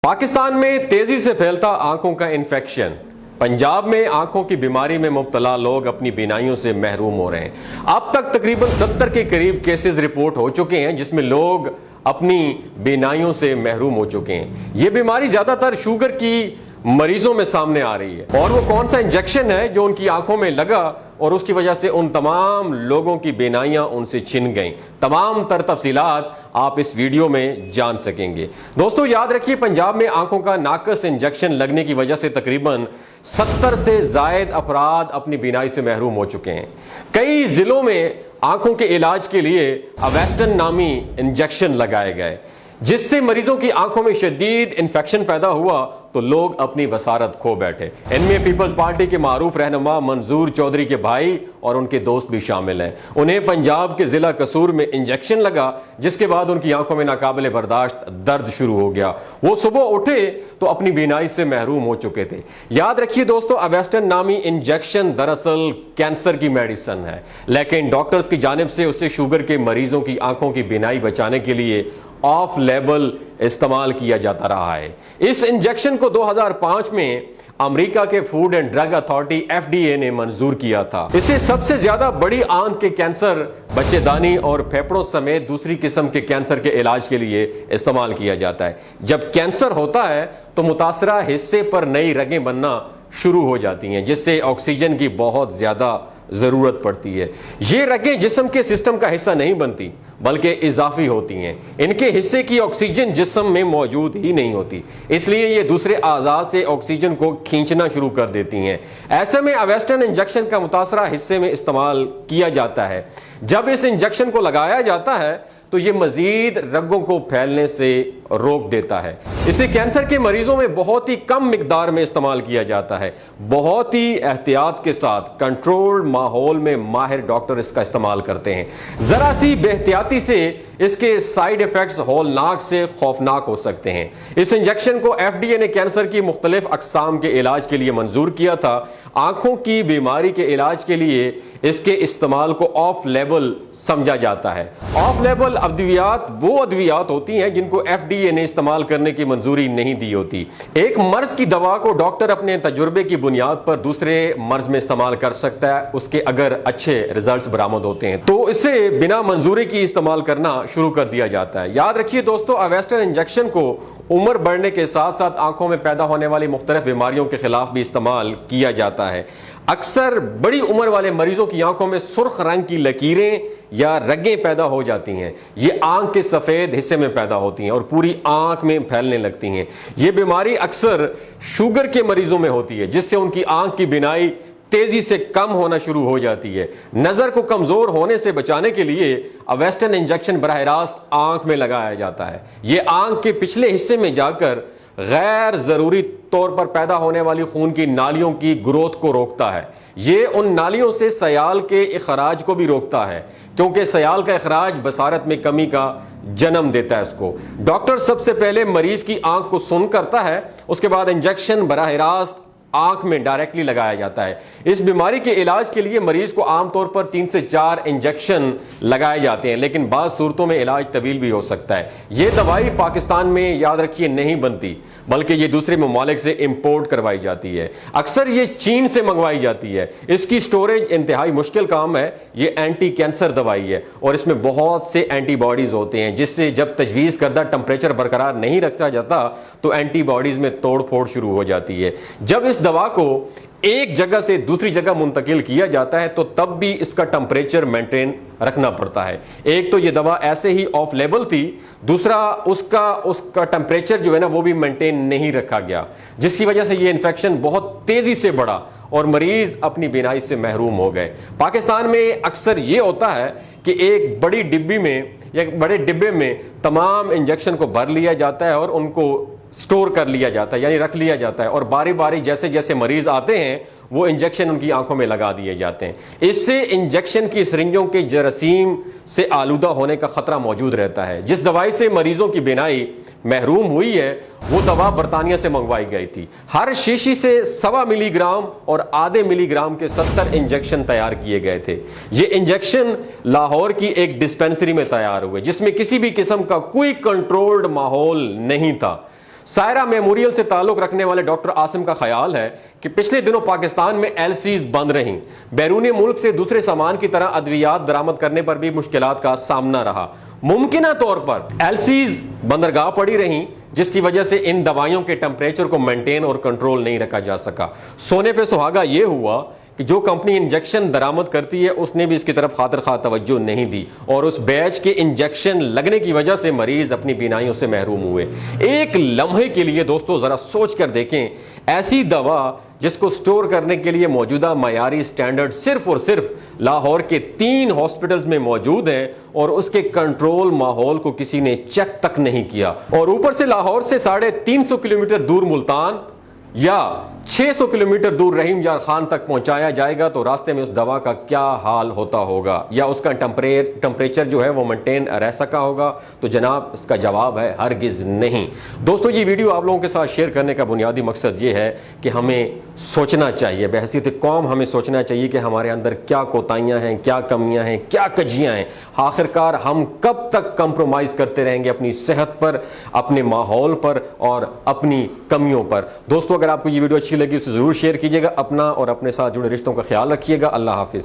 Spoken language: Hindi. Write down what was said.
पाकिस्तान में तेजी से फैलता आंखों का इन्फेक्शन। पंजाब में आंखों की बीमारी में मुब्तला लोग अपनी बीनाइयों से महरूम हो रहे हैं। अब तक तकरीबन 70 के करीब केसेस रिपोर्ट हो चुके हैं जिसमें लोग अपनी बीनाइयों से महरूम हो चुके हैं। यह बीमारी ज्यादातर शुगर की मरीजों में सामने आ रही है और वो कौन सा इंजेक्शन है जो उनकी आंखों में लगा और उसकी वजह से उन तमाम लोगों की बीनाइयां उनसे छिन गईं। तमाम तर तफसीलात आप इस वीडियो में जान सकेंगे। दोस्तों याद रखिए, पंजाब में आंखों का नाकस इंजेक्शन लगने की वजह से तकरीबन 70 से जायद अफराद अपनी बीनाई से महरूम हो चुके हैं। कई जिलों में आंखों के इलाज के लिए अवेस्टन नामी इंजेक्शन लगाए गए जिससे मरीजों की आंखों में शदीद इंफेक्शन पैदा हुआ तो लोग अपनी बसारत खो बैठे। इनमें पीपल्स पार्टी के मारूफ रहनुमा मंजूर चौधरी के भाई और उनके दोस्त भी शामिल हैं। उन्हें पंजाब के जिला कसूर में इंजेक्शन लगा जिसके बाद उनकी आंखों में नाकाबिले बर्दाश्त दर्द शुरू हो गया। वो सुबह उठे तो अपनी बीनाई से महरूम हो चुके थे। याद रखिए दोस्तों, अवेस्टन नामी इंजेक्शन दरअसल कैंसर की मेडिसिन है, लेकिन डॉक्टर्स की जानिब से उससे शुगर के मरीजों की आंखों की बीनाई बचाने के लिए ऑफ लेवल इस्तेमाल किया जाता रहा है। इस इंजेक्शन को 2005 में अमेरिका के food and drug authority FDA ने मंजूर किया था। इसे सबसे ज्यादा बड़ी आंत के कैंसर, बच्चेदानी और फेफड़ों समेत दूसरी किस्म के कैंसर के इलाज के लिए इस्तेमाल किया जाता है। जब कैंसर होता है तो मुतासरा हिस्से पर नई रगें बनना शुरू हो जाती हैं जिससे ऑक्सीजन की बहुत ज्यादा जरूरत पड़ती है। ये रगें जिस्म के सिस्टम का हिस्सा नहीं बनती बल्कि इजाफी होती हैं। इनके हिस्से की ऑक्सीजन जिस्म में मौजूद ही नहीं होती, इसलिए ये दूसरे आज़ा से ऑक्सीजन को खींचना शुरू कर देती हैं। ऐसे में अवेस्टन इंजेक्शन का मुतासरा हिस्से में इस्तेमाल किया जाता है। जब इस इंजेक्शन को लगाया जाता है तो ये मजीद रगों को फैलने से रोक देता है। इसे कैंसर के मरीजों में बहुत ही कम मिकदार में इस्तेमाल किया जाता है। बहुत ही एहतियात के साथ कंट्रोल्ड माहौल में माहिर डॉक्टर इसका इस्तेमाल करते हैं। जरा सी बेहतियाती से इसके साइड इफेक्ट्स हौलनाक से खौफनाक हो सकते हैं। इस इंजेक्शन को FDA ने कैंसर की मुख्तलिफ अकसाम के इलाज के लिए मंजूर किया था। आंखों की बीमारी के इलाज के लिए इसके इस्तेमाल को ऑफ लेवल समझा जाता है। ऑफ लेवल अद्वियात वो अद्वियात होती हैं जिनको FDA ने इस्तेमाल करने की मंजूरी नहीं दी होती। एक मर्ज की दवा को डॉक्टर अपने तजुर्बे की बुनियाद पर दूसरे मर्ज में इस्तेमाल कर सकता है, उसके अगर अच्छे रिजल्ट्स बरामद होते हैं तो इसे बिना मंजूरी की इस्तेमाल करना शुरू कर दिया जाता है। याद रखिए दोस्तों, अवेस्टन इंजेक्शन को उम्र बढ़ने के साथ साथ आंखों में पैदा होने वाली मुख्तलिफ बीमारियों के खिलाफ भी इस्तेमाल किया जाता है। अक्सर बड़ी उम्र वाले मरीजों की आंखों में सुर्ख रंग की लकीरें या रगें पैदा हो जाती हैं। ये आंख के सफेद हिस्से में पैदा होती हैं और पूरी आंख में फैलने लगती हैं। ये बीमारी अक्सर शुगर के मरीजों में होती है जिससे उनकी आंख की बीनाई तेजी से कम होना शुरू हो जाती है। नजर को कमजोर होने से बचाने के लिए अवेस्टन इंजेक्शन बराह रास्त आंख में लगाया जाता है। यह आंख के पिछले हिस्से में जाकर गैर जरूरी तौर पर पैदा होने वाली खून की नालियों की ग्रोथ को रोकता है। ये उन नालियों से सयाल के इखराज को भी रोकता है क्योंकि सयाल का इखराज बसारत में कमी का जन्म देता है। इसको डॉक्टर सबसे पहले मरीज की आंख को सुन करता है, उसके बाद इंजेक्शन बराह रास्त आंख में डायरेक्टली लगाया जाता है। इस बीमारी के इलाज के लिए मरीज को आमतौर पर 3 से 4 इंजेक्शन लगाए जाते हैं, लेकिन बाज़ सूरतों में इलाज तवील भी हो सकता है। यह दवाई पाकिस्तान में याद रखिए नहीं बनती बल्कि ये दूसरे ममालिक से इंपोर्ट करवाई जाती है। अक्सर ये चीन से मंगवाई जाती है। इसकी स्टोरेज इंतहाई मुश्किल काम है। ये एंटी कैंसर दवाई है और इसमें बहुत से एंटीबॉडीज होते हैं जिससे जब तजवीज़ करदा टेम्परेचर बरकरार नहीं रखा जाता तो एंटीबॉडीज में तोड़ फोड़ शुरू हो जाती है। जब इस दवा को एक जगह से दूसरी जगह मुंतकिल किया जाता है तो तब भी इसका टेम्परेचर मेंटेन रखना पड़ता है। एक तो ये दवा ऐसे ही ऑफ लेवल थी, दूसरा उसका टेम्परेचर जो है ना वो भी मेंटेन नहीं रखा गया जिसकी वजह से ये इन्फेक्शन बहुत तेजी से बढ़ा और मरीज अपनी बीनाई से महरूम हो गए। पाकिस्तान में अक्सर ये होता है कि एक बड़ी डिब्बी में या बड़े डिब्बे में तमाम इंजेक्शन को भर लिया जाता है और उनको स्टोर कर लिया जाता है यानी रख लिया जाता है और बारी बारी जैसे जैसे मरीज आते हैं वो इंजेक्शन उनकी आंखों में लगा दिए जाते हैं। इससे इंजेक्शन की सिरिंजों के जरासीम से आलूदा होने का खतरा मौजूद रहता है। जिस दवाई से मरीजों की बीनाई महरूम हुई है वो दवा बरतानिया से मंगवाई गई थी। हर शीशी से 1.25 मिलीग्राम और आधे मिलीग्राम के 70 इंजेक्शन तैयार किए गए थे। ये इंजेक्शन लाहौर की एक डिस्पेंसरी में तैयार हुए जिसमें किसी भी किस्म का कोई कंट्रोल्ड माहौल नहीं था। सायरा मेमोरियल से ताल्लुक रखने वाले डॉक्टर आसिम का ख्याल है कि पिछले दिनों पाकिस्तान में एलसीज बंद रहीं। बैरूनी मुल्क से दूसरे सामान की तरह अद्वियात बरामद करने पर भी मुश्किलात का सामना रहा। मुमकिना तौर पर एलसीज बंदरगाह पड़ी रहीं, जिसकी वजह से इन दवाइयों के टेम्परेचर को मेंटेन और कंट्रोल नहीं रखा जा सका। सोने पे सुहागा यह हुआ कि जो कंपनी इंजेक्शन बरामद करती है उसने भी इसकी तरफ खातिर खा तवज्जो नहीं दी और उस बैच के इंजेक्शन लगने की वजह से मरीज अपनी बीनाइयों से महरूम हुए। एक लम्हे के लिए दोस्तों जरा सोच कर देखें, ऐसी दवा जिसको स्टोर करने के लिए मौजूदा मयारी स्टैंडर्ड सिर्फ और सिर्फ लाहौर के 3 हॉस्पिटल्स में मौजूद हैं और उसके कंट्रोल माहौल को किसी ने चेक तक नहीं किया, और ऊपर से लाहौर से 350 किलोमीटर दूर मुल्तान या 600 किलोमीटर दूर रहीम यार खान तक पहुंचाया जाएगा तो रास्ते में उस दवा का क्या हाल होता होगा, या उसका टेम्परेचर जो है वो मेंटेन रह सका होगा? तो जनाब इसका जवाब है हरगिज नहीं। दोस्तों ये वीडियो आप लोगों के साथ शेयर करने का बुनियादी मकसद ये है कि हमें सोचना चाहिए, बहसीत कौम हमें सोचना चाहिए कि हमारे अंदर क्या कोताहियां हैं, क्या कमियां हैं, क्या कजियां हैं। आखिरकार हम कब तक कंप्रोमाइज करते रहेंगे अपनी सेहत पर, अपने माहौल पर और अपनी कमियों पर? दोस्तों अगर आपको ये वीडियो अच्छी लगी उसे जरूर शेयर कीजिएगा। अपना और अपने साथ जुड़े रिश्तों का ख्याल रखिएगा। अल्लाह हाफिज।